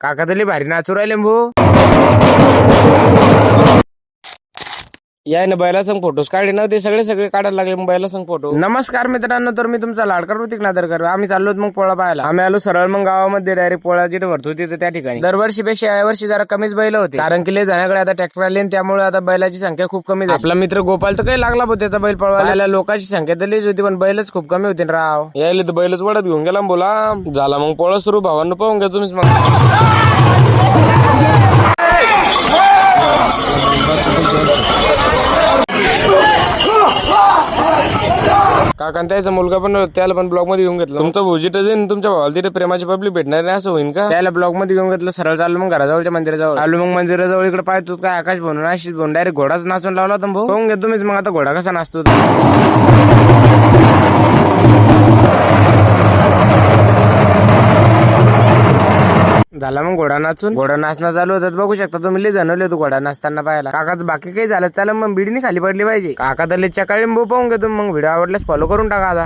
काका तली भारी नाचू राहिले भाऊ. या ना बैला संग फोटोज काढले ना ते सगळे काढायला लागले मग बैला संग फोटो. नमस्कार मित्रांनो, तर मी तुमचा लाडका ऋतिक नादरकर. आम्ही चाललो मग पोळा पाहायला. आम्ही आलो सरळ मग गावामध्ये डायरेक्ट पोळा जिथे भरतो तिथे त्या ठिकाणी. दरवर्षीपेक्षा यावर्षी जरा कमीच बैल होते, कारण की लय जाण्याकडे आता ट्रॅक्टर आले त्यामुळे आता बैलाची संख्या खूप कमी झाली. आपला मित्र गोपाल तर काही लागला त्याचा बैल पळवायला. लोकांची संख्या तर लईच होती पण बैलच खूप कमी होते राव. यायला तर बैलच वडत घेऊन गेला बोला. झाला मग पोळा सुरू. भावांना पाहून घ्या तुम्हीच मग. काका त्याचा मुलगा पण त्याला पण ब्लॉग मध्ये घेऊन घेतलं. तुमचा भोजीट जाईन तुमच्या भावाला तिथे प्रेमाची पब्लिक भेटणार नाही असं होईल का? त्याला ब्लॉग मध्ये घेऊन घेतलं. सरळ चाललो मग घराजवळच्या मंदिराजवळ आलो. मग मंदिराजवळ इकडे पाहतो काय आकाश बनून आशिष बनून डायरेक्ट घोडाच नाचून लावला होता भाऊ. पाहून घ्या तुम्हीच मग आता घोडा कसा नाचतो. झाला मग घोडा नाचून. घोडा नाचणं चालू होतं बघू शकता तुम्ही. लय जाणवले होतो घोडा नाचताना पाहायला. काकाच बाकी काही झालं चाल मग बिडीनी खाली पडली पाहिजे. काका तर लय चकाळी भाऊ. पाहून घ्या तुम्ही मग. व्हिडिओ आवडल्यास फॉलो करून टाका आता.